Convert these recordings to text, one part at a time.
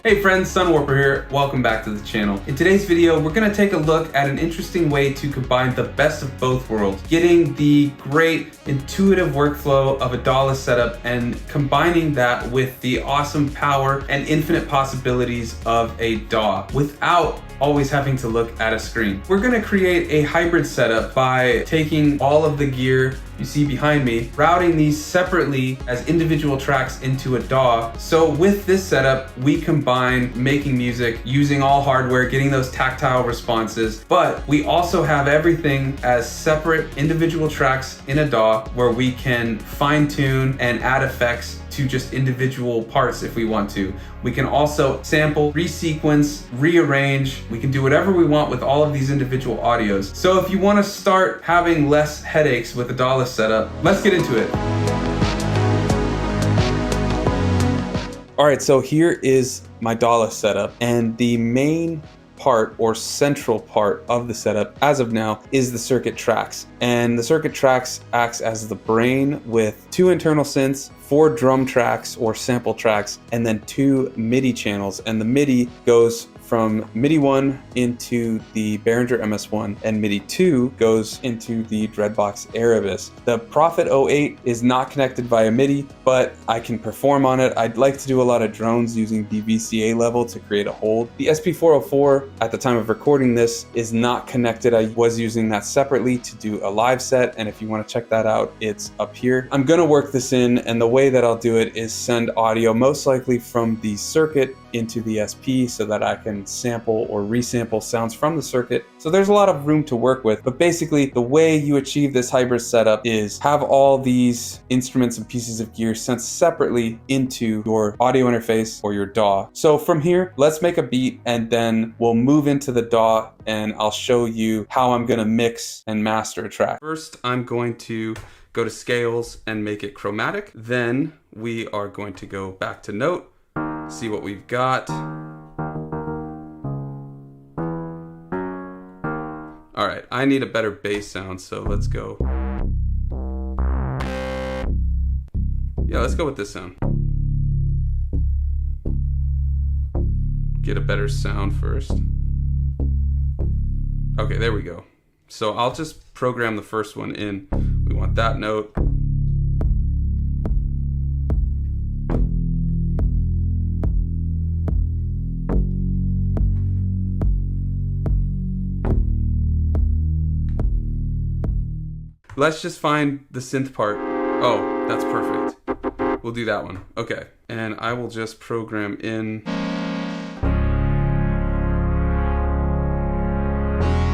Hey friends, Sunwarper here. Welcome back to the channel. In today's video, we're going to take a look at an interesting way to combine the best of both worlds, getting the great intuitive workflow of a Dawless setup and combining that with the awesome power and infinite possibilities of a DAW without always having to look at a screen. We're going to create a hybrid setup by taking all of the gear you see behind me, routing these separately as individual tracks into a DAW. So with this setup, we combine making music using all hardware, getting those tactile responses, but we also have everything as separate individual tracks in a DAW where we can fine tune and add effects to just individual parts if we want to. We can also sample, resequence, rearrange. We can do whatever we want with all of these individual audios. So if you want to start having less headaches with a Dawless setup, let's get into it. All right, so here is my Dawless setup, and the main part or central part of the setup as of now is the circuit tracks. And the circuit tracks acts as the brain with 2 internal synths, 4 drum tracks or sample tracks, and then 2 MIDI channels. And the MIDI goes from MIDI 1 into the Behringer MS-1, and MIDI 2 goes into the Dreadbox Erebus. The Prophet 08 is not connected via MIDI, but I can perform on it. I'd like to do a lot of drones using the VCA level to create a hold. The SP404, at the time of recording this, is not connected. I was using that separately to do a live set, and if you want to check that out, it's up here. I'm gonna work this in, and the way that I'll do it is send audio most likely from the circuit into the SP so that I can sample or resample sounds from the circuit. So there's a lot of room to work with, but basically the way you achieve this hybrid setup is have all these instruments and pieces of gear sent separately into your audio interface or your DAW. So from here, let's make a beat and then we'll move into the DAW and I'll show you how I'm gonna mix and master a track. First, I'm going to go to scales and make it chromatic. Then we are going to go back to note, see what we've got. All right, I need a better bass sound, so let's go. Yeah, let's go with this sound. Get a better sound first. Okay, there we go. So I'll just program the first one in. We want that note. Let's just find the synth part. Oh, that's perfect. We'll do that one. Okay, and I will just program in.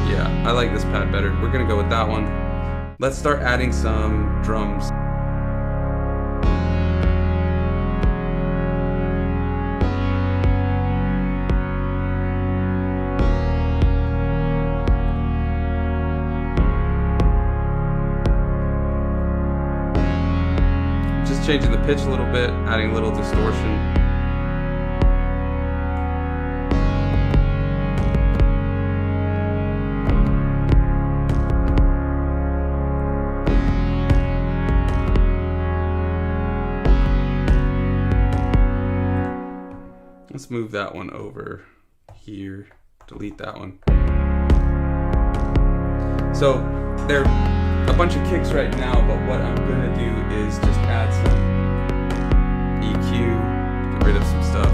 Yeah, I like this pad better. We're gonna go with that one. Let's start adding some drums. Changing the pitch a little bit, adding a little distortion. Let's move that one over here, delete that one. So there a bunch of kicks right now, but what I'm gonna do is just add some EQ, get rid of some stuff,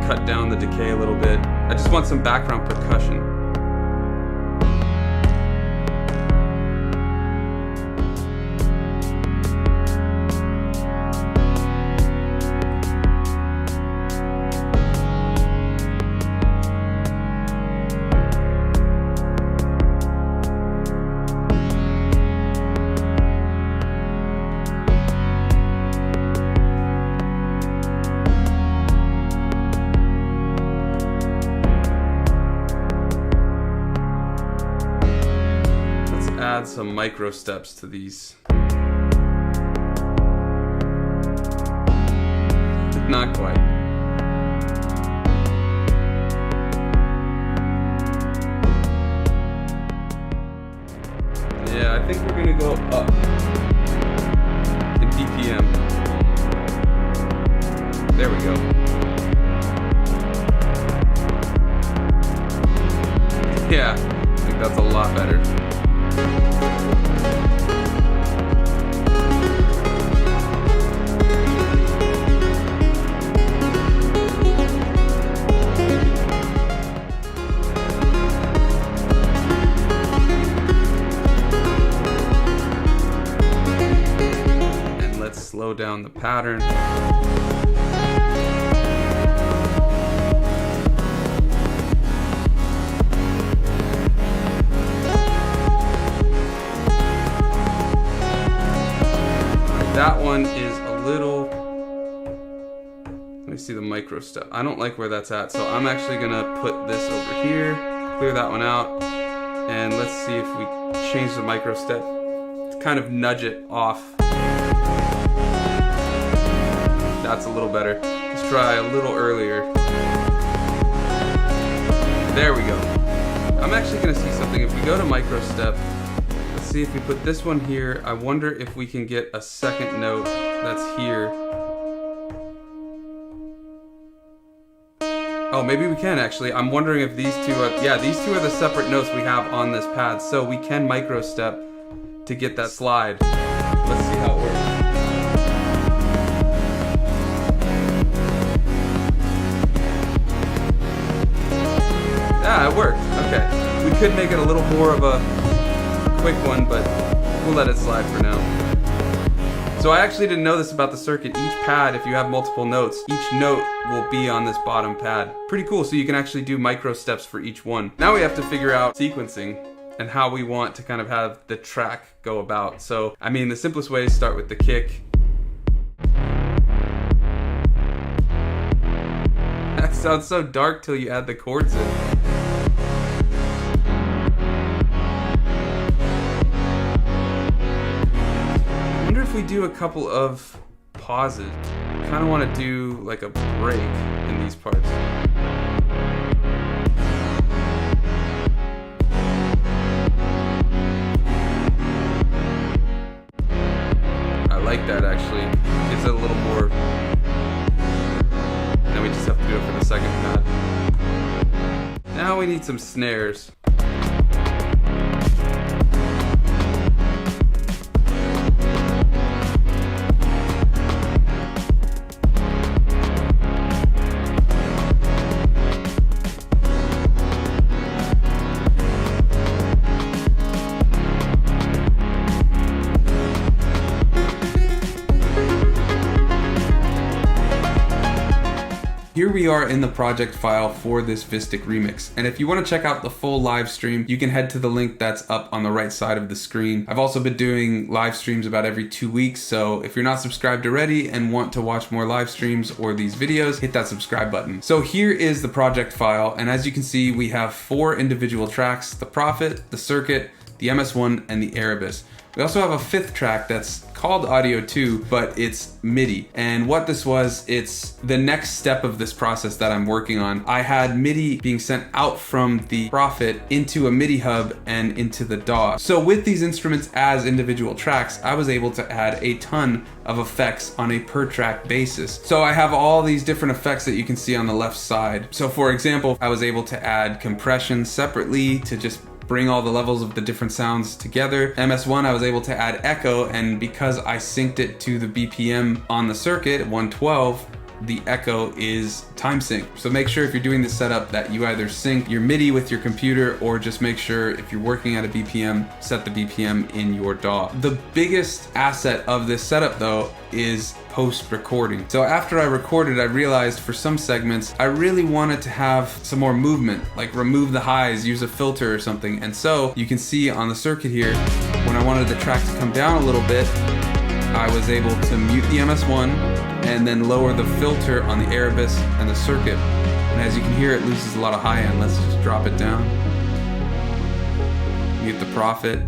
cut down the decay a little bit. I just want some background percussion. Add some micro steps to these. Not quite. Yeah, I think we're gonna go up in BPM. There we go. Yeah, I think that's a lot better. And let's slow down the pattern. That one is a little, let me see the micro step. I don't like where that's at, so I'm actually gonna put this over here, clear that one out, and let's see if we change the micro step to kind of nudge it off. That's a little better. Let's try a little earlier. There we go. I'm actually gonna see something. If we go to micro step, let's see if we put this one here. I wonder if we can get a second note that's here. Oh, maybe we can actually. I'm wondering if these two are, yeah, these two are the separate notes we have on this pad. So we can micro step to get that slide. Let's see how it works. Ah, it worked. Okay. We could make it a little more of a quick one, but we'll let it slide for now. So I actually didn't know this about the circuit. Each pad, if you have multiple notes, each note will be on this bottom pad. Pretty cool, so you can actually do micro steps for each one. Now we have to figure out sequencing and how we want to kind of have the track go about. So, I mean, the simplest way is start with the kick. That sounds so dark till you add the chords in. We do a couple of pauses. I kind of want to do like a break in these parts. I like that actually. Gives it a little more. And then we just have to do it for the second pad. Now we need some snares. Here we are in the project file for this Vistic remix, and if you want to check out the full live stream, you can head to the link that's up on the right side of the screen. I've also been doing live streams about every 2 weeks, so if you're not subscribed already and want to watch more live streams or these videos, hit that subscribe button. So here is the project file, and as you can see, we have 4 individual tracks: the Prophet, the Circuit, the MS-1, and the Erebus. We also have a 5th track that's called Audio 2, but it's MIDI. And what this was, it's the next step of this process that I'm working on. I had MIDI being sent out from the Prophet into a MIDI hub and into the DAW. So with these instruments as individual tracks, I was able to add a ton of effects on a per track basis. So I have all these different effects that you can see on the left side. So for example, I was able to add compression separately to just bring all the levels of the different sounds together. MS-1, I was able to add echo, and because I synced it to the BPM on the circuit, 112, the echo is time sync. So make sure if you're doing this setup that you either sync your MIDI with your computer, or just make sure if you're working at a BPM, set the BPM in your DAW. The biggest asset of this setup though is post-recording. So after I recorded, I realized for some segments, I really wanted to have some more movement, like remove the highs, use a filter or something. And so you can see on the circuit here, when I wanted the track to come down a little bit, I was able to mute the MS-1 and then lower the filter on the Erebus and the circuit. And as you can hear, it loses a lot of high end. Let's just drop it down. Mute the Prophet.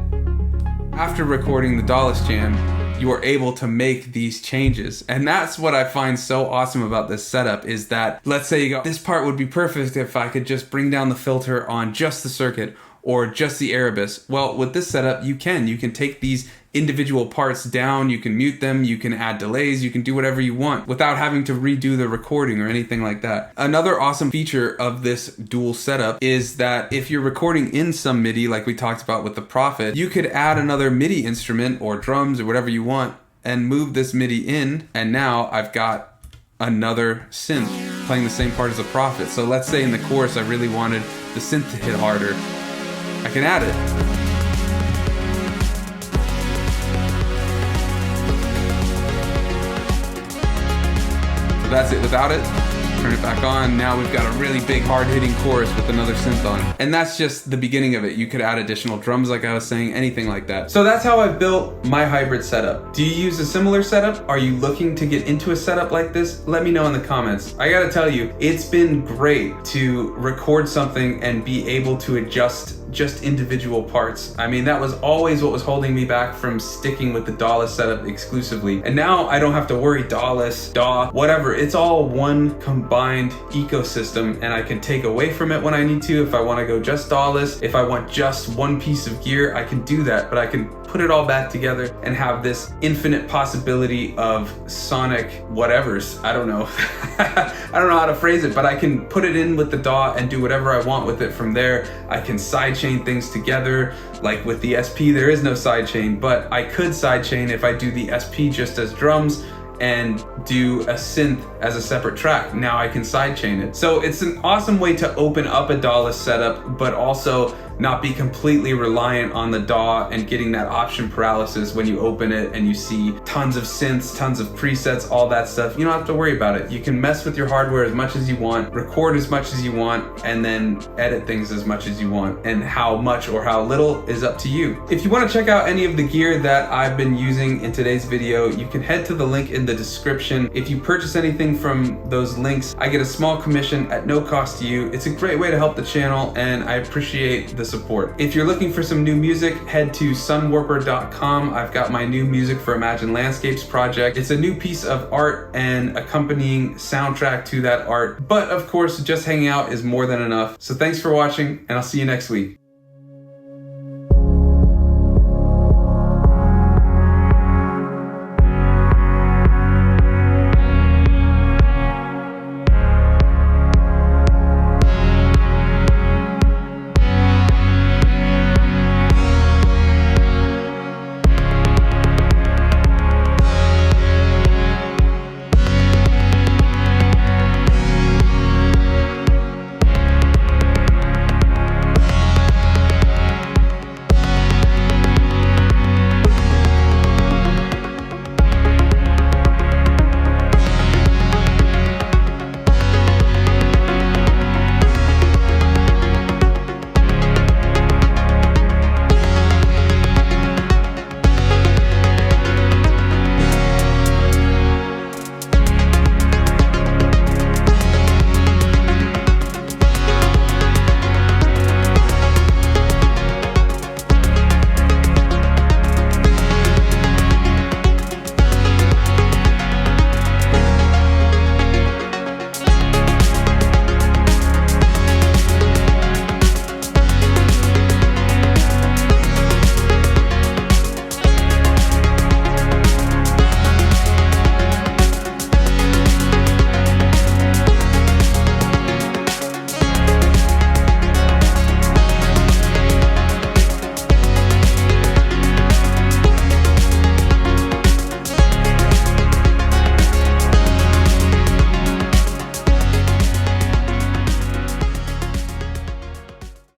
After recording the Dawless jam, you are able to make these changes. And that's what I find so awesome about this setup, is that, let's say you go, this part would be perfect if I could just bring down the filter on just the circuit, or just the Erebus. Well, with this setup, you can take these individual parts down, you can mute them, you can add delays, you can do whatever you want without having to redo the recording or anything like that. Another awesome feature of this dual setup is that if you're recording in some MIDI, like we talked about with the Prophet, you could add another MIDI instrument or drums or whatever you want and move this MIDI in, and now I've got another synth playing the same part as the Prophet. So let's say in the chorus I really wanted the synth to hit harder, I can add it. So that's it without it. Turn it back on. Now we've got a really big hard-hitting chorus with another synth on. And that's just the beginning of it. You could add additional drums like I was saying, anything like that. So that's how I've built my hybrid setup. Do you use a similar setup? Are you looking to get into a setup like this? Let me know in the comments. I gotta tell you, it's been great to record something and be able to adjust just individual parts. I mean, that was always what was holding me back from sticking with the Dawless setup exclusively. And now I don't have to worry Dawless, DAW, whatever. It's all one combined ecosystem, and I can take away from it when I need to. If I want to go just Dawless, if I want just one piece of gear, I can do that, but I can put it all back together and have this infinite possibility of sonic whatevers. I don't know. I don't know how to phrase it, but I can put it in with the DAW and do whatever I want with it from there. I can sidechain things together. Like with the SP, there is no sidechain, but I could sidechain if I do the SP just as drums and do a synth as a separate track. Now I can sidechain it. So it's an awesome way to open up a Dawless setup, but also not be completely reliant on the DAW and getting that option paralysis when you open it and you see tons of synths, tons of presets, all that stuff. You don't have to worry about it. You can mess with your hardware as much as you want, record as much as you want, and then edit things as much as you want. And how much or how little is up to you. If you want to check out any of the gear that I've been using in today's video, you can head to the link in the description. If you purchase anything from those links, I get a small commission at no cost to you. It's a great way to help the channel, and I appreciate the support. If you're looking for some new music, head to sunwarper.com. I've got my new music for Imagine Landscapes project. It's a new piece of art and accompanying soundtrack to that art. But of course, just hanging out is more than enough. So thanks for watching, and I'll see you next week.